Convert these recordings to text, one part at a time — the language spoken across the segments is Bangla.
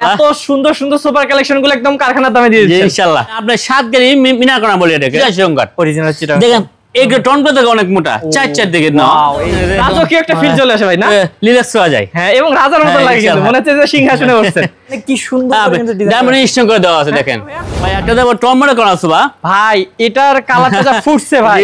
এত সুন্দর সুন্দর সোফার কালেকশন গুলো একদম কারখানার দামে দিয়ে দিচ্ছেন ইনশাআল্লাহ। আপনি 7 গাড়ি মিনা করা বলি এটাকে চিটাগং অরিজিনাল চিটাগং দেখেন এই টন করে অনেক মোটা চার দিকে না রাজকীয় একটা ফিল চলে আসে ভাই না রিল্যাক্স হওয়া যায়। হ্যাঁ এবং রাজার মতো লাগে কিন্তু মনে হচ্ছে যে সিংহাসনে বসছেন কি সুন্দর করে কিন্তু ডিজাইন ডায়মন্ড স্টোন করে দেওয়া আছে দেখেন ভাই একটা দেব টমেটো করা আছে ভাই এটার কালারটা যা ফুটছে ভাই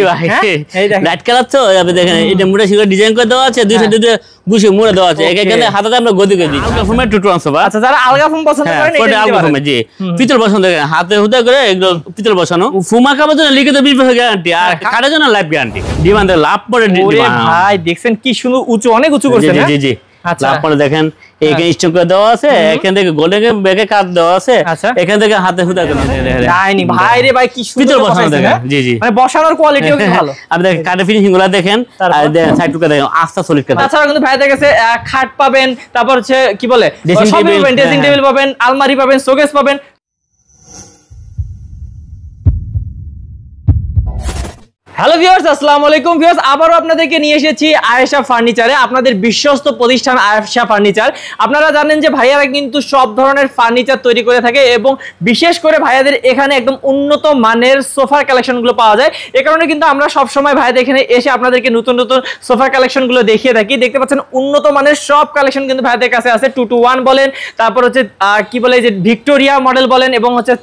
এই দেখেন লাইট কালার তো আপনি দেখেন এটা মোটা শিখে ডিজাইন করে দেওয়া আছে দুই সাইডে বুশে মুড়ে দেওয়া আছে এখানে হাতে আমরা গদি করে দিই আলগা ফোমে টুটু আছে আচ্ছা যারা আলগা ফোম পছন্দ করেন এটা আলগা ফোমে জি পিতল বসানো দেখেন হাতে হুদা করে একদম পিতল বসানো ফুমা কাবার জন্য লিখিত 20% গ্যারান্টি আর কাটার জন্য লাইফ গ্যারান্টি ডিমান্ডে লাভ পড়ে ভাই দেখছেন কি সুন্দর উঁচু অনেক উঁচু করছেন জি জি লাভ পড়ে দেখেন এখানে স্টোন করে দেওয়া আছে এখান থেকে গোল্ডেন ব্যাগে কাট দেওয়া আছে এখান থেকে হাতে হুদা করে যায়নি ভাই রে ভাই কি সুন্দর বসানো দেখেন জি জি মানে বসানোর কোয়ালিটিও কিন্তু ভালো আপনি দেখেন কাটে ফিনিশিং গুলো দেখেন আর সাইড টুকা দেখেন আস্থা সলিড কাট তাছাড়া কিন্তু ভাইদের কাছে খাট পাবেন তারপর হচ্ছে কি বলে ড্রেসিং টেবিল পাবেন আলমারি পাবেন শোকেস পাবেন। হ্যালো ভিউয়ার্স আসসালামু আলাইকুম ভিউয়ার্স আবারো আপনাদেরকে নিয়ে এসেছি আয়েশা ফার্নিচারে আপনাদের বিশ্বস্ত প্রতিষ্ঠান আয়েশা ফার্নিচার। আপনারা জানেন যে ভাইয়ারা কিন্তু সব ধরনের ফার্নিচার তৈরি করে থাকে এবং বিশেষ করে ভাইয়াদের এখানে একদম উন্নত মানের সোফার কালেকশনগুলো পাওয়া যায়। এই কারণে কিন্তু আমরা সব সময় ভাইয়াদের এখানে এসে আপনাদেরকে নতুন নতুন সোফার কালেকশনগুলো দেখিয়ে থাকি। দেখতে পাচ্ছেন উন্নত মানের সব কালেকশন কিন্তু ভাইয়াদের কাছে আছে 2-1 বলেন তারপর হচ্ছে কি বলে যে ভিক্টোরিয়া মডেল বলেন এবং হচ্ছে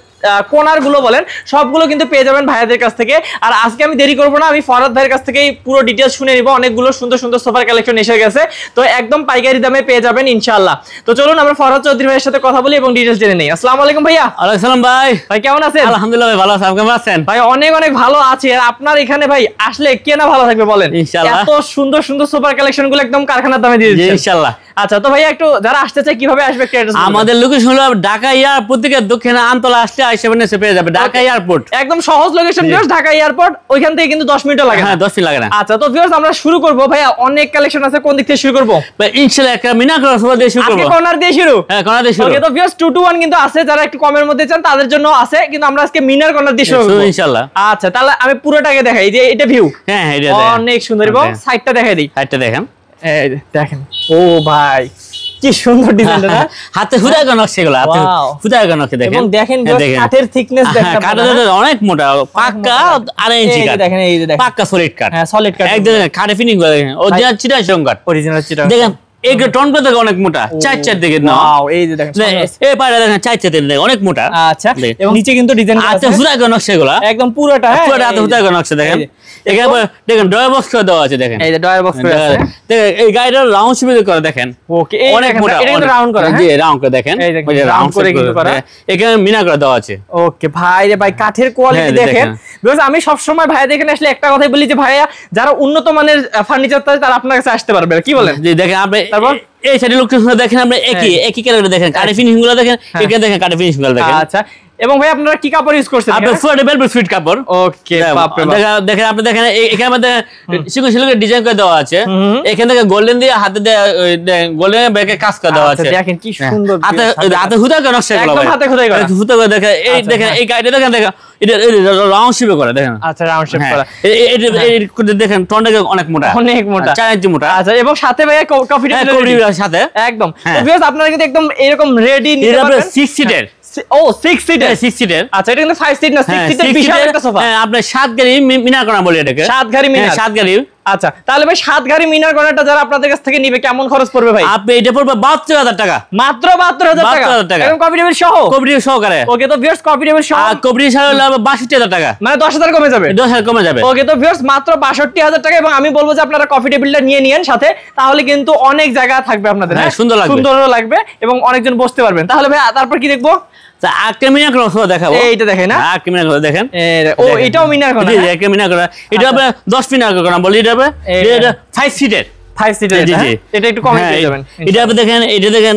কোনার গুলো বলেন সবগুলো কিন্তু পেয়ে যাবেন ভাইয়াদের কাছ থেকে। আর আজকে আমি দেরি করবো না আমি ফরহাদ ভাইয়ের কাছ থেকেই পুরো ডিটেইলস শুনে নিব। অনেকগুলো সুন্দর সুন্দর সোফার কালেকশন এসে গেছে তো একদম পাইকারি দামে পেয়ে যাবেন ইনশাআল্লাহ। তো চলুন আমরা ফরহাদ চৌধুরী ভাইয়ের সাথে কথা বলি এবং ডিটেইলস জেনে নেই। আসসালামু আলাইকুম ভাইয়া। ওয়ালাইকুম আসসালাম ভাই। ভাই কেমন আছেন? আলহামদুলিল্লাহ ভাই ভালো আছি। আপনি কেমন আছেন? ভাই অনেক অনেক ভালো আছি। আর আপনার এখানে ভাই আসলে কে না ভালো থাকবে বলেন ইনশাআল্লাহ। এত সুন্দর সুন্দর সোফার কালেকশন গুলো একদম কারখানার দামে দিয়ে দিচ্ছেন ইনশাআল্লাহ। আচ্ছা তো ভাইয়া একটু যারা আসতে চায় কিভাবে আসবে একটু অ্যাড্রেস আমাদের লোকেশন হলো ঢাকা এয়ারপোর্ট থেকে দক্ষিণে আমতলা আসলে আইসা এসে পেয়ে যাবে ঢাকা এয়ারপোর্ট একদম সহজ লোকেশন ভিউয়ার্স ঢাকা এয়ারপোর্ট ওইখান থেকে কিন্তু 10 মিনিট লাগে। হ্যাঁ 10 মিনিট লাগে না। আচ্ছা তো ভিউয়ার্স আমরা শুরু করব ভাইয়া অনেক কালেকশন আছে কোন দিক থেকে শুরু করব? ভাই ইনশাআল্লাহ একটা মিনা করা সোফা দিয়ে শুরু করব। আজকে কর্নার দিয়ে শুরু? হ্যাঁ কর্নার দিয়ে শুরু। ওকে তো ভিউয়ার্স 2-1 কিন্তু আছে যারা একটু কমের মধ্যে চান তাদের জন্য আছে কিন্তু আমরা আজকে মিনার কর্নার দিয়ে শুরু করব ইনশাআল্লাহ। আচ্ছা তাহলে আমি পুরোটাকে দেখাই যে এটা ভিউ। হ্যাঁ হ্যাঁ এটা অনেক সুন্দর এবং সাইডটা দেখাই দিই। সাইডটা দেখেন এই দেখেন ও ভাই কি সুন্দর ডিজাইনটা না হাতে হুদা গনক সেগুলো হাতে হুদা গনক দেখেন এবং দেখেন কাঠের থিকনেস দেখেন কাঠের অনেক মোটা পাক্কা 2.5 ইঞ্চি কাঠ দেখেন এই যে দেখেন পাক্কা সলিড কাঠ। হ্যাঁ সলিড কাঠ একদম কাঠে ফিনিশিং করে দেখেন অরিজিনাল চিটাগং কাঠ অরিজিনাল চিটাগং দেখেন এই টন করে অনেক মোটা চার দিকে না ওয়াও এই যে দেখেন এই পায়রা দেখেন চার দিকে অনেক মোটা। আচ্ছা এবং নিচে কিন্তু ডিজাইন আছে হুদা গনক সেগুলো একদম পুরোটা হ্যাঁ পুরোটা হাতে হুদা গনক দেখেন এখানে দেখেন ড্রয়ার বক্স করে দেওয়া আছে দেখেন এই যে ড্রয়ার বক্স করে আছে দেখেন এই গাড়িটা রাউন্ড শেপে করে দেখেন ওকে অনেক মোটা এটা কিন্তু রাউন্ড করা জি রাউন্ড করে দেখেন এই যে রাউন্ড করে কিন্তু করা এখানে মিনা করে দেওয়া আছে। ওকে ভাই রে ভাই কাঠের কোয়ালিটি দেখেন বিকজ আমি সব সময় ভাই দেখেন আসলে একটা কথাই বলি যে ভাইয়া যারা উন্নত মানের ফার্নিচার চায় তারা আপনার কাছে আসতে পারবে কি বলেন? জি দেখেন আপনি তারপর এই সাইডে লোকেশন দেখেন আপনি একই কালারে দেখেন কাঠে ফিনিশিং গুলো দেখেন এখানে দেখেন কাঠে ফিনিশিং গুলো দেখেন। আচ্ছা এবং ভাই আপনারা কি কাপড় ইউজ করছেন? আপনি ফোল্ডেবল সুইট কাপড়। ওকে বাপ রে বাপ দেখেন আপনি দেখেন এখানে আমাদের সিকো সিলকে ডিজাইন করে দেওয়া আছে এখানে থেকে গোল্ডেন দিয়ে হাতে দিয়ে গোল্ডেন ব্যাকে কাজ করে দেওয়া আছে দেখেন কি সুন্দর হাতে হাতে হুদা করে নকশা গুলো একদম হাতে খোদাই করা হুদা করে দেখেন এই দেখেন এই গাইডে দেখেন দেখেন এটা রাউন্ড শেপে করে দেখেন। আচ্ছা রাউন্ড শেপ করা এই দেখেন টনটা অনেক মোটা অনেক মোটা 4 ইঞ্চি মোটা। আচ্ছা এবং সাথে ভাই কফি টেবিলের সাথে একদম তো ভিউয়ার্স আপনারা কিন্তু একদম এরকম রেডি নিতে পারবেন 6 সিটের ও 6 সিটার 6 সিটার আচ্ছা এটা কিন্তু 5 সিট না 6 সিটের বিশাল একটা সোফা। হ্যাঁ আপনি 7 গাড়ি মিনার করা বলি এটাকে 7 গাড়ি মিনার 7 গাড়ি। আচ্ছা তাহলে ভাই 7 গাড়ি মিনার কর্নারটা যারা আপনাদের কাছ থেকে নিবে কেমন খরচ পড়বে ভাই? আপনি এটা পড়বে 72000 টাকা মাত্র 72000 টাকা এবং কফি টেবিল সহ কফি টেবিল সহকারে। ওকে তো ভিউয়ার্স কফি টেবিল সহ কফি টেবিল সহ 62000 টাকা মানে 10000 কমে যাবে 10000 কমে যাবে। ওকে তো ভিউয়ার্স মাত্র 62000 টাকা এবং আমি বলবো যে আপনারা কফি টেবিলটা নিয়ে নিয়েন সাথে তাহলে কিন্তু অনেক জায়গা থাকবে আপনাদের হ্যাঁ সুন্দরও লাগবে এবং অনেকজন বসতে পারবেন। তাহলে ভাই তারপর কি দেখবো? একটা মিনার করা সোফা দেখাবো এইটা দেখেন না একটা মিনার করা দেখেন ও এটাও মিনার করা জি একটা মিনার করা এটা আপনি 10 মিনার করা বলি এটা 5 সিটের 5 সিটার এটা একটু কমে পেয়ে যাবেন। এটা আপনি দেখেন এটা দেখেন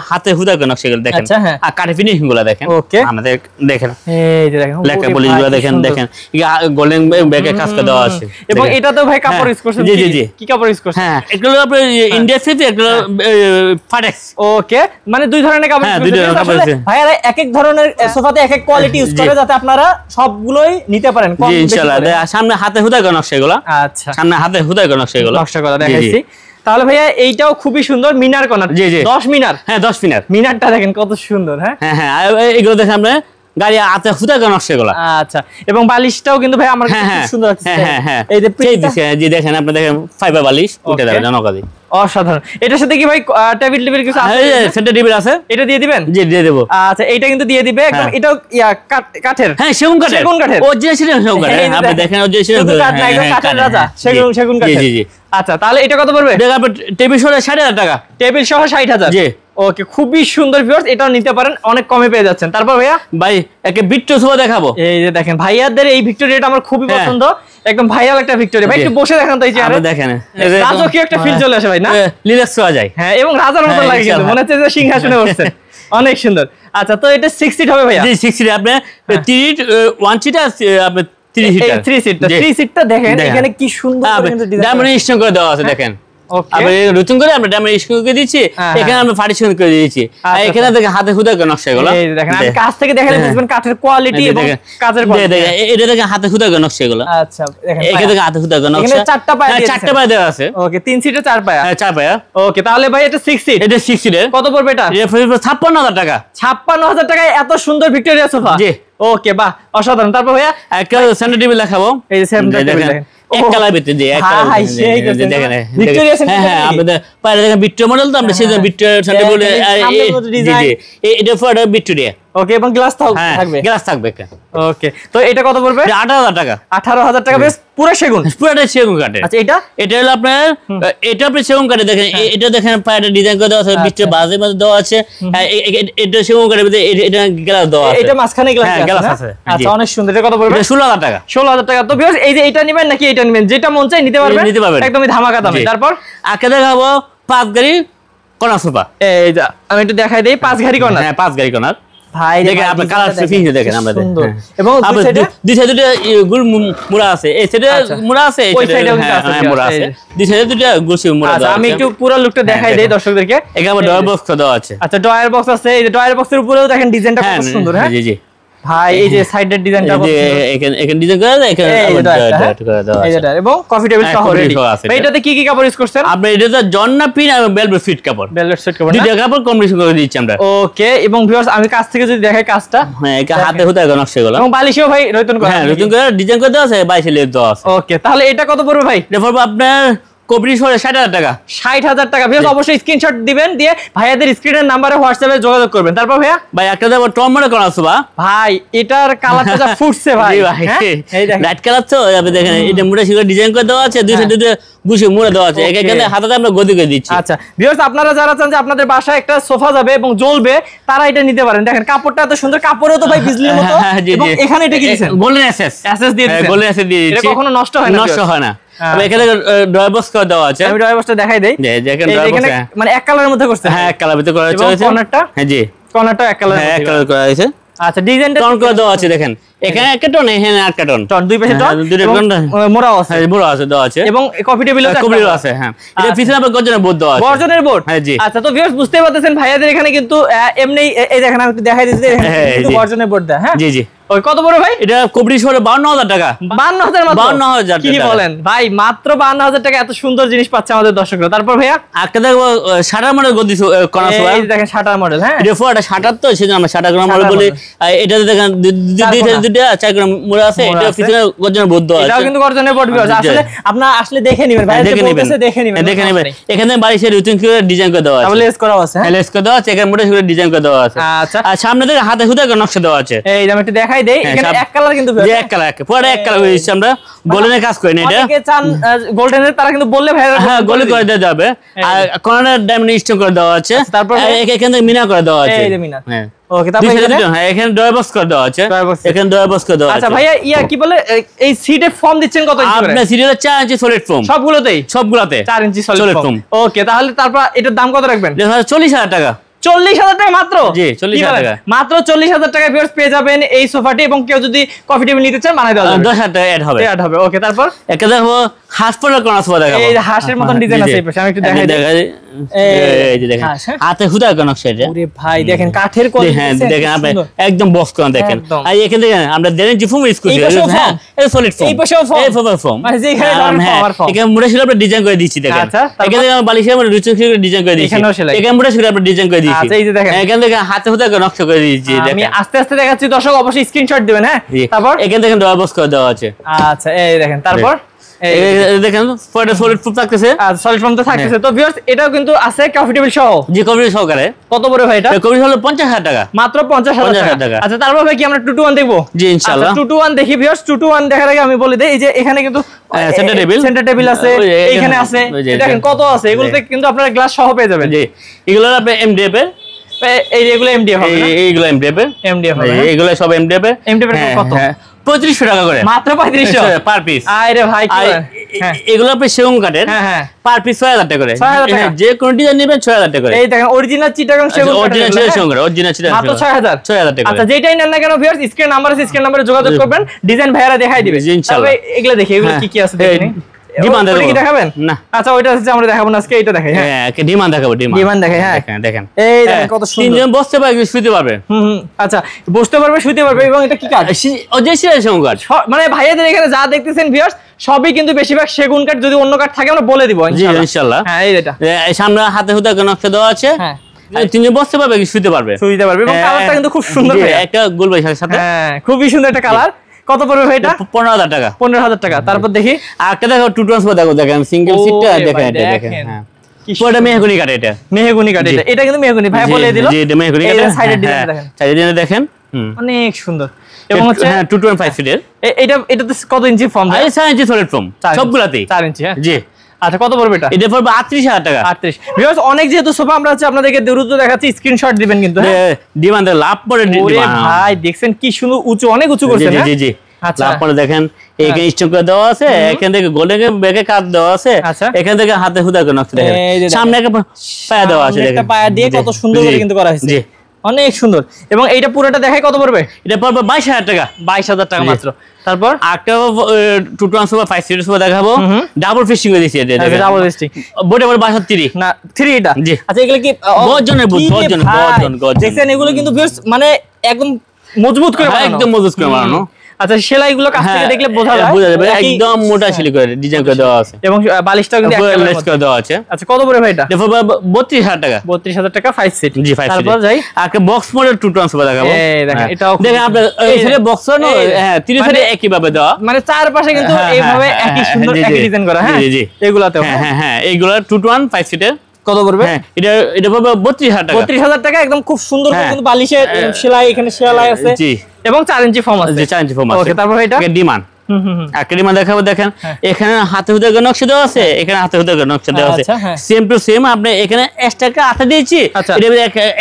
হাতে হুদা করে নকশাগুলো দেখেন আর কাঠে ফিনিশিং গুলো দেখেন আমাদের দেখেন এই যে দেখেন লেখা পলিশগুলো দেখেন দেখেন গোল্ডেন ব্যাগে কাজ করে দেওয়া আছে এবং এটা তো ভাই কাপড় ইউজ করছেন জি জি জি কি কাপড় ইউজ করছেন? হ্যাঁ এগুলো আপনি ইন্ডিয়া থেকে এগুলো ফাটেক্স। ওকে মানে দুই ধরনের কাপড় ইউজ করছেন ভাইরা এক এক ধরনের সোফাতে এক এক কোয়ালিটি ইউজ করে যাতে আপনারা সবগুলোই নিতে পারেন জি ইনশাআল্লাহ। সামনে হাতে হুদা করে নকশাগুলো আচ্ছা সামনে হাতে হুদা করে নকশাগুলো নকশা করা দেখাইছি। তাহলে ভাইয়া এইটাও খুবই সুন্দর মিনার কর্নার। জি, জি। 10 মিনার। হ্যাঁ 10 মিনার। মিনারটা দেখেন কত সুন্দর। হ্যাঁ হ্যাঁ হ্যাঁ এগুলো দেখেন আপনি গাড়ি হাতে হুদা করে নকশা এগুলো। আচ্ছা, এবং বালিশটাও কিন্তু ভাই আমার হ্যাঁ খুব হ্যাঁ সুন্দর লাগছে। হ্যাঁ হ্যাঁ এই যে এই দিছে জি দেখেন আপনি দেখেন ফাইবার বালিশ উঠে যাবে নকাদি অসাধারণ। এটার সাথে কি ভাই টেবিল কিছু আছে? সেটা ডিবির আছে, এটা দিয়ে দিবেন? জি দিয়ে দেব। আচ্ছা, এইটা কিন্তু দিয়ে দিবে একদম। এটাও কাঠের? হ্যাঁ সেগুন কাঠের। সেগুন কাঠের ও যে সেটা সেগুন কাঠের। আপনি দেখেন ও যে সেটা কাঠ না, একদম কাঠের রাজা। সেগুন কাঠের। জি জি জি। আচ্ছা, তাহলে এটা কত পড়বে? দেখেন আপনি টেবিল সহ 60,000 টাকা। টেবিল সহ 60,000? জি। ওকে, খুবই সুন্দর ভিউয়ার্স, এটাও নিতে পারেন, অনেক কমে পেয়ে যাচ্ছেন। তারপর ভাইয়া ভাই একে বিট্টো সোফা দেখাবো। এই যে দেখেন ভাইয়াদের এই ভিক্টোরিয়াটা আমার খুবই হ্যাঁ। পছন্দ, একদম ভাইয়াল একটা ভিক্টোরিয়া। ভাই একটু বসে দেখেন তো এই চেয়ারে। দেখেন রাজকীয় একটা ফিল চলে আসে ভাই, না? রিল্যাক্স করা যায়। হ্যাঁ, এবং রাজার মতো হ্যাঁ, লাগে কিন্তু, মনে হচ্ছে যে সিংহাসনে বসছেন। অনেক সুন্দর। আচ্ছা, তো এটা 6 সিট হবে ভাইয়া? জি 6 সিট। আপনি 3 1 সিট আপনি 3 সিট। 3 সিটটা, 3 সিটটা দেখেন এখানে কি সুন্দর করে কিন্তু ডিজাইন ডায়মন্ড স্টোন করে দেওয়া আছে দেখেন। ওকে, আমরা রুটিন করে আমরা ডায়মন্ড স্টোন করে দিয়েছি, এখানে আমরা পার্টিশন করে দিয়েছি। আর এখানে দেখেন হাতে হুদা করে নকশা এগুলো। এই দেখেন, আমি কাছ থেকে দেখালে বুঝবেন কাঠের কোয়ালিটি এবং কাজের কোয়ালিটি। এটা দেখেন হাতে হুদা করে নকশা এগুলো। আচ্ছা, দেখেন এখানে দেখেন হাতে হুদা করে নকশা। এখানে 4টা পায়া দিয়েছে। 4টা পায়া দেওয়া আছে। ওকে, 3 সিটে 4 পায়া। হ্যাঁ 4 পায়া। ওকে, তাহলে ভাই এটা 6 সিট। এটা 6 সিটের। কত পড়বে এটা? এটা 56,000 টাকা। 56,000 টাকায় এত সুন্দর ভিক্টোরিয়া সোফা? জি। ওকে, বাহ, অসাধারণ। তারপর ভাইয়া একটা সেন্টার টেবিল দেখাবো। এই যে সেন্টার টেবিল দেখেন, এক কালার ভিতরে জি এক কালার হাই সেই দেখেন ভিক্টোরিয়া সেন্টার। হ্যাঁ আপনাদের পারে দেখেন ভিক্টোরিয়া মডেল তো আমরা সেই ভিক্টোরিয়া সেন্টার টেবিল জি জি এটা ফর ভিক্টোরিয়া। ওকে, এবং গ্লাস থাকবে, গ্লাস থাকবে। ওকে, তো এটা কত পড়বে? 18,000 টাকা। 18,000 টাকা, বেশ পুরো সেগুন? পুরোটা সেগুন কাঠের। আচ্ছা, এটা হলো আপনার এটা আপনি সেগুন কাঠে দেখেন, এটা দেখেন পায়টা ডিজাইন করে দেওয়া আছে, ভিক্টোরিয়া বাজে মধ্যে দেওয়া আছে। এটা সেগুন কাঠের ভিতরে এটা গ্লাস দেওয়া আছে। এটা মাঝখানে গ্লাস আছে। আচ্ছা, অনেক সুন্দর। এটা কত পড়বে? 16,000 টাকা। 16,000 টাকা। তো ভিউয়ার্স, এই যে এটা নেবেন নাকি এটা নেবেন, যেটা মন চাই নিতে পারবেন, একদমই ধামাকা দামে। তারপর আগে দেখাবো 5 গাড়ি কর্নার সোফা। এই যে আমি একটু দেখাই দেই, 5 গাড়ি কর্নার। হ্যাঁ 5 গাড়ি কর্নার। ভাই দেখেন আপনি কালার ফিনিশ দেখেন আমরা সুন্দর। এবং দুই সাইডে দুটো গুল মুড়া আছে, এই সাইডে মুড়া আছে, এই সাইডে মুড়া আছে, দুই সাইডে দুটো গুলশি মুড়া আছে। আমি একটু পুরো লুকটা দেখাই দেই দর্শকদেরকে। এখানে আবার ডয়ার বক্স দেওয়া আছে। আচ্ছা, ডয়ার বক্স আছে। এই যে ডয়ার বক্সের উপরেও দেখেন ডিজাইনটা কত সুন্দর। হ্যাঁ জি জি ভাই, এই যে সাইডের ডিজাইনটা কত সুন্দর। এখানে ডিজাইন করা আছে, এখানে আবার ডয়ার করে দেওয়া আছে। এই যে এবং কফি টেবিল সহ রেডি। এইটাতে কি কি কাপড় ইউজ করছেন? আপনি এটাতে জন্না পিন আর বেলভেট ফিট কাপড়, বেলভেট ফিট কাপড়, দুইটা কাপড় কম্বিনেশন করে দিচ্ছি আমরা। ওকে, এবং ভিউয়ার্স আমি কাছ থেকে যদি দেখাই কাজটা, হ্যাঁ এটা হাতে হুদা করে নকশা এগুলো। এবং বালিশেও ভাই রয়তন করা। হ্যাঁ রয়তন করে ডিজাইন করে দেওয়া আছে, 22 লেয়ার দেওয়া আছে। ওকে, তাহলে এটা কত পড়বে ভাই? এটা পড়বে আপনার কবরি সরে 60,000 টাকা। 60,000 টাকা। ভিউয়ার্স অবশ্যই স্ক্রিনশট দিবেন, দিয়ে ভাইয়াদের স্ক্রিনের নাম্বারে হোয়াটসঅ্যাপে যোগাযোগ করবেন। তারপর ভাইয়া ভাই একটা দেবো টম মনে করা আছে ভাই, এটার কালারটা যা ফুটছে ভাই। এই দেখেন লাইট কালার তো আপনি দেখেন এটা মুড়া শিখে ডিজাইন করে দেওয়া আছে, দুই সাইডে দুটো গুছি মুড়া দেওয়া আছে, এখানে হাতে আমরা গদি করে দিচ্ছি। আচ্ছা ভিউয়ার্স, আপনারা যারা চান যে আপনাদের বাসায় একটা সোফা যাবে এবং জ্বলবে, তারা এটা নিতে পারেন। দেখেন কাপড়টা এত সুন্দর, কাপড়ও তো ভাই বিজলির মতো। এবং এখানে এটা কি দিয়েছেন? গোল্ডেন এসএস দিয়ে দিয়েছেন। গোল্ডেন এসএস দিয়ে দিয়েছি, এটা কখনো নষ্ট হয় না, নষ্ট হয় না। তবে এখানে ড্রয়ার বক্স করে দেওয়া আছে। আমি ড্রয়ার বক্সটা দেখাই দেই। দেখেন ড্রয়ার বক্স মানে এক কালারের মধ্যে করছে। হ্যাঁ এক কালার ভিতরে করা হয়েছে। কর্নারটা, হ্যাঁ জি কর্নারটা এক কালার, এক কালার করা হয়েছে। আচ্ছা, ডিজাইনটা টন করে দেওয়া আছে দেখেন, এখানে একটা টন, এখানে আটটা টন, দুই পাশে টন, দুইটা টন মোড়াও আছে। হ্যাঁ মোড়া আছে দেওয়া আছে, এবং কফি টেবিলও আছে। হ্যাঁ এটা পিছনে আবার গর্জনের বোর্ড দেওয়া আছে, গর্জনের বোর্ড। হ্যাঁ জি। আচ্ছা, তো ভিউয়ার্স বুঝতেই পারতেছেন ভাইয়াদের এখানে কিন্তু এমনি এই দেখেন, আমি একটু দেখাই দিচ্ছি, কিন্তু গর্জনের বোর্ড দেয়। হ্যাঁ জি জি। ওই কত বড় ভাই? এটা কবরি শহরে 52,000 টাকা। 52,000 মাত্র? 52,000 কি বলেন ভাই, মাত্র 52,000 টাকা এত সুন্দর জিনিস পাচ্ছে আমাদের দর্শকরা। তারপর ভাইয়া আজকে দেখবো শাটার মডেল গদি করা আছে, এই দেখেন শাটার মডেল। হ্যাঁ এটা ফোরটা শাটার তো, সেজন্য আমরা শাটার গ্রাম মডেল বলি। এটাতে দেখেন দুইটা 4 গ্রাম মুড়া আছে, এটা পিছনে গর্জনের বোর্ড দেওয়া আছে। এটাও কিন্তু গর্জনের বোর্ড আছে। আসলে আপনারা আসলে দেখে নেবেন ভাই, দেখে নেবেন। এখানে বাড়িতে রুটিন করে ডিজাইন করে দেওয়া আছে, তাহলে লেস করা আছে। হ্যাঁ লেস করে দেওয়া আছে, এখানে মোটা করে ডিজাইন করে দেওয়া আছে। আচ্ছা, আর সামনে থেকে হাতে হুদা করে নকশা দেওয়া আছে। এই আমি একটু দেখাই দেই, এখানে এক কালার কিন্তু এক কালার, পুরো এক কালার হয়েছে। আমরা গোল্ডেনের কাজ করি না, এটা অনেকে চান গোল্ডেনের, তারা কিন্তু বললে ভাই হ্যাঁ গোল্ডেন করে দেওয়া যাবে। আর কর্নার ডায়মন্ড স্টোন করে দেওয়া আছে। তারপর এখান থেকে মিনা করে দেওয়া আছে। এই যে মিনা। হ্যাঁ ওকে, তারপর এখানে ডয়ার বক্স করে দেওয়া আছে, এখানে ডয়ার বক্স করে দেওয়া আছে। আচ্ছা ভাইয়া, কি বলে এই সিটে ফর্ম দিচ্ছেন কত ইঞ্চি করে? আপনার সিরিয়ালে 4 ইঞ্চি সলিড ফর্ম, সবগুলোতে 4 ইঞ্চি সলিড ফর্ম। ওকে, তাহলে তারপর এটার দাম কত রাখবেন? 40,000 টাকা। 40,000 টাকা মাত্র। জি 40,000 টাকা মাত্র 40,000 টাকা ভিউয়ার্স পেয়ে যাবেন এই সোফাটি। এবং কেউ যদি কফি টেবিল নিতে চান বানাই দেওয়া যাবে, 10,000 টাকা অ্যাড হবে। ওকে, তারপর একটা দেখো হাঁসপলের কোনা সোফা দেখাবো। এই হাঁসের মতন ডিজাইন আছে এই পাশে, আমি একটু দেখাই দিই। এই যে দেখেন হাতে হুদা নকশা এটা। ওরে ভাই দেখেন কাঠের কোয়ালিটি। হ্যাঁ দেখেন আপনি একদম বক্স কোনা দেখেন। আর এখানে দেখেন আমরা দেন যে ফোম ইউজ করছি। হ্যাঁ এটা সলিড ফোম, এই পাশেও ফোম, এই ফোম মানে যেখানে ধরেন পাওয়ার ফোম। এখানে মুড়া শিলা আমরা ডিজাইন করে দিয়েছি দেখেন। আচ্ছা, এখানে আমরা বালিশে আমরা রুচি করে ডিজাইন করে দিয়েছি। এখানে মুড়া শিলা আমরা ডিজাইন করে দিয়েছি। আচ্ছা এই যে দেখেন এখানে দেখেন হাতে হুদা নকশা করে দিয়েছি দেখেন। আমি আস্তে আস্তে দেখাচ্ছি, দর্শক অবশ্যই স্ক্রিনশট দিবেন। হ্যাঁ তারপর এখানে দেখেন ডবল বক্স করে দেওয়া আছে। আচ্ছা এই দেখেন, তারপর দেখেন পরে সলিড ফোম থাকতেছে। আচ্ছা সলিড ফোম তো থাকতেছে। তো ভিউয়ার্স এটাও কিন্তু আছে কফি টেবিল সহ। জি কফি সহকারে। কত বড় ভাই এটা? কফি হলো 50,000 টাকা, মাত্র 50,000 টাকা। আচ্ছা তারপর ভাই কি আমরা 2 to 1 দেখবো? জি ইনশাআল্লাহ 2 to 1 দেখি ভিউয়ার্স। 2 to 1 দেখার আগে আমি বলে দেই, এই যে এখানে কিন্তু সেন্টার টেবিল আছে, এখানে আছে, দেখেন কত আছে। এগুলোতে কিন্তু আপনারা গ্লাস সহ পেয়ে যাবেন। জি এগুলো আপনি এমডিএফ এর, এই এগুলো এমডিএফ হবে না? এইগুলো এমডিএফ এর, এইগুলো সব এমডিএফ এর। এমডিএফ এর কত? 3500 টাকা করে, মাত্র 3500 পার পিস। আরে ভাই কি এগুলো আপনি সেগুন কাঠের, হ্যাঁ পার পিস 6000 টাকা করে। যে কোন ডিজাইন নেবেন 6000 টাকা করে। এই দেখেন অরিজিনাল চিটাগাং সেগুন কাঠ, অরিজিনাল সেগুন কাঠ, অরিজিনাল চিটাগাং মাত্র 6000 টাকা। আচ্ছা যেটাই নেন না কেন ভিউয়ার্স স্ক্রিন নাম্বার আছে, স্ক্রিন নম্বরে যোগাযোগ করবেন, ডিজাইন ভাইয়ারা দেখাই দিবে ইনশাআল্লাহ। এগুলো দেখি এগুলো কি আছে দেখেন। ডিমান্ড দেখাবেন না? আচ্ছা ওইটা হচ্ছে আমরা দেখাবো না আজকে, এটা দেখাই। হ্যাঁ ডিমান্ড দেখাবো, ডিমান্ড দেখাই। হ্যাঁ দেখেন এই দেখেন কত সুন্দর, তিনজন বসতে পারবে, শুতে পারবে। আচ্ছা বসতে পারবে, শুতে পারবে। এবং এটা কি কাঠ? অজয় সেগুন কাঠ। মানে ভাইয়াদের এখানে যা দেখতেছেন ভিউয়ার্স সবই কিন্তু বেশিরভাগ সেগুন কাঠ। যদি অন্য কাঠ থাকে আমরা বলে দিব ইনশাআল্লাহ। হ্যাঁ এই এটা সামনে হাতে হুদা নকশা দেওয়া আছে। হ্যাঁ তিনজন বসতে পারবে, শুতে পারবে, এবং কালারটা কিন্তু খুব সুন্দর, একটা গোল বাইশের সাথে। হ্যাঁ খুবই সুন্দর একটা কালার। কত পড়বে ভাই এটা? 15,000 টাকা। 15,000 টাকা। তারপর দেখি আরেকটা দেখো, টু ট্রান্সফার দেখো, দেখেন সিঙ্গেল সিটটা দেখেন, এটা দেখেন। হ্যাঁ পুরোটা মেহগনি কাঠ, এটা মেহগনি কাঠ। এটা কিন্তু মেহগনি ভাই বলে দিল। জি এটা মেহগনি কাঠ। এই সাইডের ডিজাইন দেখেন, সাইডের ডিজাইন দেখেন, অনেক সুন্দর। এবং হচ্ছে 225 ফিটের। এটাতে কত ইঞ্চি ফর্ম? 4 ইঞ্চি সলিড ফর্ম সবগুলাতেই 4 ইঞ্চি। হ্যাঁ জি। আচ্ছা কত পড়বে এটা? এটা পড়বে 38,000 টাকা। 38। ভিউয়ার্স অনেক যেহেতু সোফা আমরা হচ্ছে আপনাদেরকে দ্রুত দেখাচ্ছি, স্ক্রিনশট দিবেন কিন্তু। হ্যাঁ ডিমান্ড লাভ পড়ে। ভাই দেখছেন কি সুন্দর উঁচু, অনেক উঁচু করছে না? জি জি। লাভ পড়ে দেখেন, এখানে স্টোন করে দেওয়া আছে, এখান থেকে গোল্ডেন ব্যাগে কাট দেওয়া আছে, এখান থেকে হাতে হুদা করে নকশা দেখেন, সামনে একটা পায়া দেওয়া আছে, দেখেন একটা পায়া দিয়ে কত সুন্দর করে কিন্তু করা হয়েছে। জি অনেক সুন্দর। এবং এইটা পুরোটা দেখাই কত পড়বে? এটা পড়বে 22,000 টাকা। 22,000 টাকা মাত্র। তারপর একটা 2 ট্রান্সফার 5 সিটের সোফা দেখাবো, ডাবল ফিশিং করে দিয়েছি। এটা ডাবল ফিশিং বডি বড় 32 না 3 এটা। জি আচ্ছা এগুলো কি গর্জনের বুট? গর্জন দেখছেন এগুলো কিন্তু মানে একদম মজবুত করে বানানো, একদম মজবুত করে বানানো। আচ্ছা সেলাইগুলো কাছ থেকে দেখলে বোঝা যাবে একদম মোটা সেলাই করে ডিজাইন করে দেওয়া আছে, এবং বালিশটাও কিন্তু একটা লেস করে দেওয়া আছে। আচ্ছা কত পড়বে ভাই এটা? 32,000 টাকা। 32,000 টাকা 5 সিট। জি 5 সিট। তারপর যাই একটা বক্স মডেল 2 ট্রান্সফার দেখাবো। এই দেখেন এটাও দেখেন আপনার এই সাইডে বক্স না, হ্যাঁ 3 সাইডে একই ভাবে দেওয়া, মানে চারপাশে কিন্তু এইভাবে একই সুন্দর একই ডিজাইন করা। হ্যাঁ জি জি এগুলাতেও। হ্যাঁ এইগুলা 2 to 1 5 সিটের। কত পড়বে? এটা পড়বে 32,000 টাকা। 32,000 টাকা। একদম খুব সুন্দর কিন্তু বালিশের সেলাই, এখানে সেলাই আছে। জি এবং 4 ইঞ্চি ফর্ম আছে। জি 4 ইঞ্চি ফর্ম আছে। ওকে তারপর এটা ডিমান্ড। আকেডিমা দেখাবো, দেখেন এখানে হাতে হুদা নকশা দেওয়া আছে, এখানে হাতে হুদা নকশা দেওয়া আছে, সেম টু সেম। আপনি এখানে এক্সট্রা আতা দিয়েছি, এটা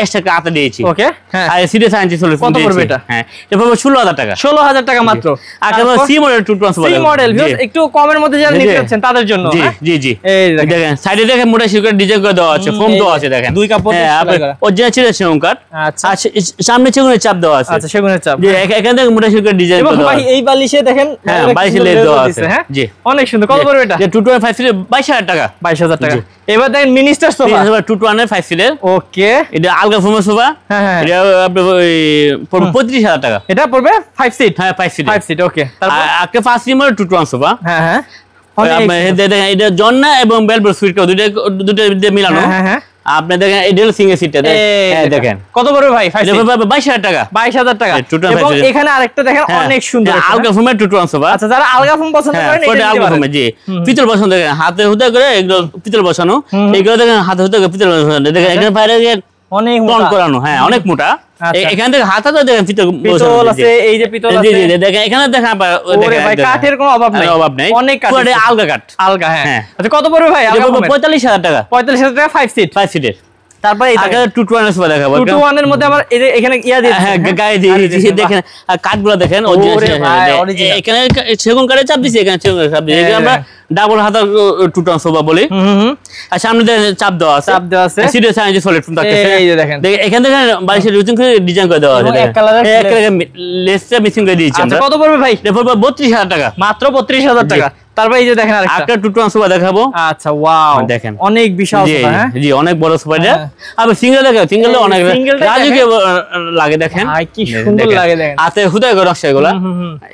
এক্সট্রা আতা দিয়েছি। ওকে আর সিরিয়াস আইনছি চলে। কত পড়বে এটা? হ্যাঁ এটা পড়বে 16,000 টাকা। 16,000 টাকা মাত্র। আর C model 2 transfer. C model একটু কমের মধ্যে যারা নিতে যাচ্ছেন তাদের জন্য। জি জি জি এই দেখেন সাইডে দেখেন মোটা শিকার ডিজাইন করে দেওয়া আছে, ফোম দেওয়া আছে, দেখেন দুই কাপড়। হ্যাঁ অরিজিনাল ছিল সেগুন কাঠ। আচ্ছা সামনে সেগুনের চাপ দেওয়া আছে। আচ্ছা সেগুনের চাপ। জি এখানে দেখেন মোটা শিকার ডিজাইন করে দেওয়া আছে। এই বালিশে দেখেন, হ্যাঁ বালিশে লেস দেওয়া আছে। হ্যাঁ জি অনেক সুন্দর। কত পড়বে এটা? 225 সিটের 22,000 টাকা। 22,000 টাকা। এবার দেখেন মিনিস্টার সোফা 225 সিটের। ওকে এটা আলগা ফোমের সোফা। হ্যাঁ এটা আপনি পড়বে 35,000 টাকা। এটা পড়বে 5 সিট। হ্যাঁ 5 সিট। 5 সিট ওকে। তারপর একটা 5 সিটের 2 ট্রান্স সোফা। হ্যাঁ হ্যাঁ এটা জন্না এবং বেলবোর সুইট দুটো দিয়ে মিলানো। হ্যাঁ হ্যাঁ আপনি দেখেন এডেল সিঙ্গেল সিটটা দেখেন কত পড়বে ভাই? 22,000 টাকা। 22,000 টাকা। এবং এখানে আরেকটা দেখেন অনেক সুন্দর আলগা ফোমের 2 ট্রান্স সোফা। আচ্ছা যারা আলগা ফোম পছন্দ করেন এটা আলগা ফোমে। জি পিতল বসানো, দেখেন হাতে হুদা করে এগুলো পিতল বসানো, এগুলো দেখেন হাতে হুদা করে পিতল বসানো, দেখেন এখানে বাইরে অনেক মোটা করানো। হ্যাঁ অনেক মোটা। এখান থেকে হাতে তো দেখেন পিতল আছে, এই যে পিতল আছে। জি জি দেখেন এখানে দেখেন ওরে ভাই কাঠের কোনো অভাব নাই, অভাব নাই, অনেক কাঠ, পুরো আলগা কাঠ, আলগা। হ্যাঁ আচ্ছা কত পড়বে ভাই? 45,000 টাকা। 45,000 টাকা 5 সিট। 5 সিটের। তারপরে আগে 221 এর সোফা দেখাবো 221 এর মধ্যে আবার এই যে এখানে ইয়া দিয়েছে হ্যাঁ গায়ে দিয়েছি দেখেন কাঠগুলো দেখেন এখানে সেগুন কাঠের চাপ দিয়েছি এখানে সেগুন কাঠের চাপ দিয়েছি আমরা ডাবল হাতা 221 সোফা বলি আর সামনে চাপ দেওয়া আছে সিডে সাইজ সলিড ফোম থাকতেছে এই যে দেখেন এখানে দেখেন বালিশের রুটিন করে ডিজাইন করে দেওয়া আছে এক কালারে লেসটা মিসিং করে দিয়েছি আমরা কত পড়বে ভাই এটা পড়বে 32000 টাকা মাত্র 32000 টাকা তারপর এই যে দেখেন আরেকটা 221 সোফা দেখাবো আচ্ছা ওয়াও দেখেন অনেক বিশাল সোফা হ্যাঁ জি অনেক বড় সোফা এটা আর সিঙ্গেল দেখেন সিঙ্গেল অনেক রাজুকে লাগে দেখেন কি সুন্দর লাগে দেখেন হাতে হুদায় করে নকশা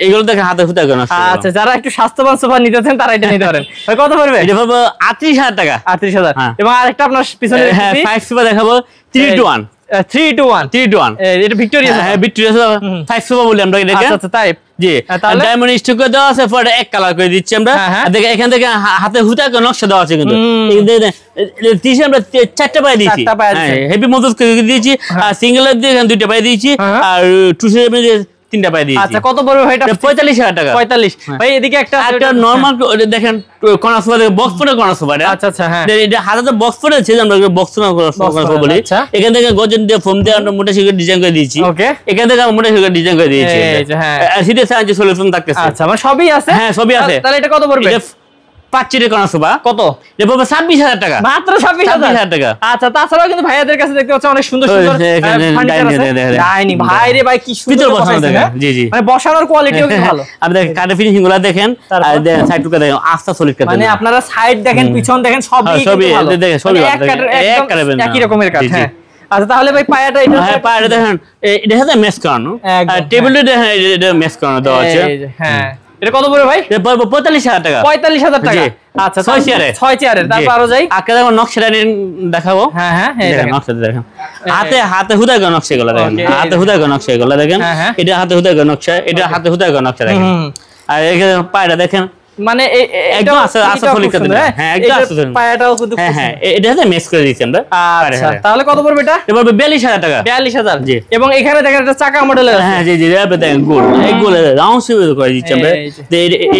এগুলো দেখেন হাতে হুদায় করে নকশা আচ্ছা যারা একটু স্বাস্থ্যবান সোফা নিতেছেন তারা এটা নিতে পারেন ভাই কত পড়বে এটা পড়বে 38000 টাকা 38000 এবং আরেকটা আপনার পিছনে হ্যাঁ 5 সোফা দেখাবো 3 to 1 3 to 1 এটা ভিক্টোরিয়া হ্যাঁ ভিক্টোরিয়া 5 সোফা বলি আমরা এটাকে আচ্ছা তাই জি ডায়মন্ড স্টিক করে দেওয়া আছে পরে এক কালার করে দিচ্ছি আমরা দেখেন এখান থেকে হাতে হুতা করে নকশা দেওয়া আছে কিন্তু দেখেন আমরা 4টা পায়ে দিয়েছি হেভি মজবুত করে দিয়েছি আর সিঙ্গেলের দিয়ে এখানে 2টা পায়ে দিয়েছি আর টু সেভেন দিয়ে 3টা পায়ে দিয়েছি আচ্ছা কত বড় ভাই এটা 45000 টাকা 45 ভাই এদিকে একটা নরমাল দেখেন কোন সোফা বক্স পরে কোন সোফা আচ্ছা আচ্ছা হ্যাঁ এটা হাতে বক্স পরে আছে আমরা বক্স না সোফা বলি এখান থেকে গজন দিয়ে ফোম দিয়ে আমরা মোটা শিখে ডিজাইন করে দিয়েছি ওকে এখান থেকে আমরা মোটা শিখে ডিজাইন করে দিয়েছি হ্যাঁ আর সিটে সাইজ সলিউশন থাকতেছে আচ্ছা মানে সবই আছে হ্যাঁ সবই আছে তাহলে এটা কত পড়বে পাঁচচিরে কোন সোফা কত এটা পড়বে 26000 টাকা মাত্র 26000 টাকা আচ্ছা তাছাড়াও কিন্তু ভাইয়াদের কাছে দেখতে পাচ্ছেন অনেক সুন্দর সুন্দর ফার্নিচার আছে ডাইনিং ভাই রে ভাই কি সুন্দর বসানো দেখেন জি জি মানে বসানোর কোয়ালিটিও কিন্তু ভালো আপনি দেখেন কাঠের ফিনিশিং গুলো দেখেন আর দেখেন সাইড টুকা দেখেন আস্থা সলিড কাঠ মানে আপনারা সাইড দেখেন পিছন দেখেন সবই ভালো দেখেন সবই এক কাঠের একই রকমের কাঠ হ্যাঁ আচ্ছা তাহলে ভাই পায়াটা এটা হ্যাঁ পায়াটা দেখেন এটা হচ্ছে মেস করানো আর টেবিলটা দেখেন এটা মেস করানো দেওয়া আছে হ্যাঁ এটা কত পড়বে ভাই এটা পড়বে 45000 টাকা 45000 টাকা আচ্ছা 6 চেয়ারের তারপর আরো যাই আজকে দেখো নকশাটা দেখাবো হ্যাঁ হ্যাঁ এই দেখেন নকশাটা দেখেন হাতে হুদা গো নকশা গুলো দেখেন হাতে হুদা গো নকশা গুলো দেখেন এটা হাতে হুদা গো নকশা এটা হাতে হুদা গো নকশা দেখেন আর এখানে পায়টা দেখেন মানে একদম আছে সলিড কাঠ হ্যাঁ একদম আছে পায়াটাও কিন্তু হ্যাঁ এটা হচ্ছে মেস করে দিয়েছি আমরা আচ্ছা তাহলে কত পড়বে এটা এটা পড়বে 42000 টাকা 42000 জি এবং এখানে দেখেন একটা চাকা মডেলের আছে হ্যাঁ জি জি এটা দেখেন গোল এই গোল রাউন্ড শেপ করে দিচ্ছি আমরা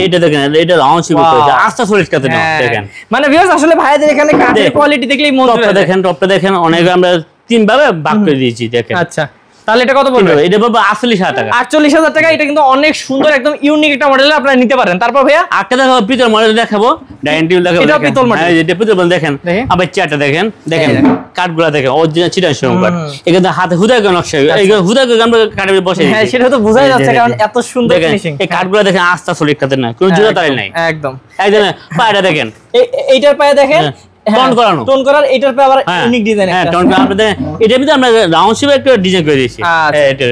এটা দেখেন এটা রাউন্ড শেপ করেছে আস্থা সলিড কাঠ দেখেন মানে ভিউয়ার্স আসলে ভাইদের এখানে কাঠের কোয়ালিটি দেখলেই মন টপটা দেখেন টপটা দেখেন অনেক আমরা তিন ভাবে ভাগ করে দিয়েছি দেখেন আচ্ছা তাহলে এটা কত পড়বে এটা পড়বে 48000 টাকা 48000 টাকা এটা কিন্তু অনেক সুন্দর একদম ইউনিক একটা মডেল আপনারা নিতে পারেন তারপর ভাইয়া আটটা দেখাবো পিতল মডেল দেখাবো ডাইনিং টেবিল দেখাবো এটা পিতল মডেল হ্যাঁ এটা পিতল মডেল দেখেন আবার চেয়ারটা দেখেন কাঠগুলো দেখেন অরিজিনাল চিটাং শোরুম কাঠ এখানে হাতে হুদা করে নকশা এই হুদা করে আমরা কাঠে বসে হ্যাঁ সেটা তো বোঝাই যাচ্ছে কারণ এত সুন্দর ফিনিশিং এই কাঠগুলো দেখেন আস্থা সলিড কাঠের না কোনো জোড়া তাই নাই একদম একদম পায়টা দেখেন এইটার পায়ে দেখেন টোন করার এটার পরে আবার ইউনিক ডিজাইন একটা হ্যাঁ টোন করা আপনাদের এটা ভিতরে আমরা রাউন্ড শেপে একটা ডিজাইন করে দিয়েছি এটা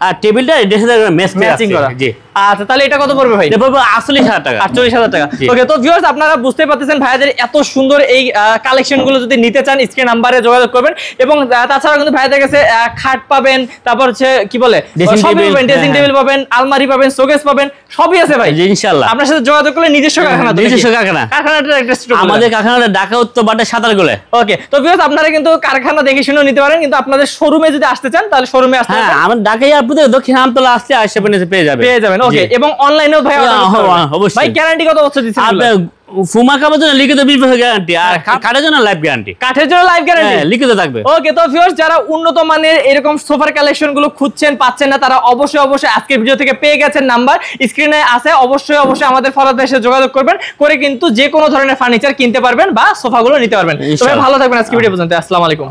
আর টেবিলটা এর সাথে ম্যাচিং করা জি আচ্ছা তাহলে এটা কত পড়বে ভাই এটা পড়বে 48000 টাকা 48000 টাকা ওকে তো ভিউয়ার্স আপনারা বুঝতে পারতেছেন ভাইয়াদের এত সুন্দর এই কালেকশন গুলো যদি নিতে চান স্ক্রিন নাম্বারে যোগাযোগ করবেন এবং তাছাড়া কিন্তু ভাইয়াদের কাছে খাট পাবেন তারপর হচ্ছে কি বলে ড্রেসিং টেবিল পাবেন আলমারি পাবেন শোকেস পাবেন সবই আছে ভাই ইনশাআল্লাহ আপনার সাথে যোগাযোগ করলে নিজস্ব কারখানাটার একটা আমাদের কারখানাটা ঢাকা উত্তর বাটা সাতারগোলে ওকে তো ভিউয়ার্স আপনারা কিন্তু কারখানা দেখে শুনে নিতে পারেন কিন্তু আপনাদের শোরুমে যদি আসতে চান তাহলে শোরুমে আসতে হ্যাঁ আমার ঢাকা এয়ারপোর্টে দক্ষিণ আমতলা আসলে আশেপাশে পেয়ে যাবেন ওকে এবং অনলাইনেও ভাই অবশ্যই ভাই গ্যারান্টি কত বছর দিচ্ছেন আপনি ফুমা কাপড়ের জন্য লিখিত 20 বছর গ্যারান্টি আর কাঠের জন্য লাইফ গ্যারান্টি কাঠের জন্য লাইফ গ্যারান্টি লিখিত থাকবে ওকে তো ভিউয়ার্স যারা উন্নত মানের এরকম সোফার কালেকশন গুলো খুঁজছেন পাচ্ছেন না তারা অবশ্যই আজকের ভিডিও থেকে পেয়ে গেছেন নাম্বার স্ক্রিনে আছে অবশ্যই আমাদের ফরহাদ ভাইয়ের সাথে যোগাযোগ করবেন করে কিন্তু যে কোনো ধরনের ফার্নিচার কিনতে পারবেন বা সোফাগুলো নিতে পারবেন তবে ভালো থাকবেন আজকে ভিডিও পর্যন্ত আসসালামু আলাইকুম।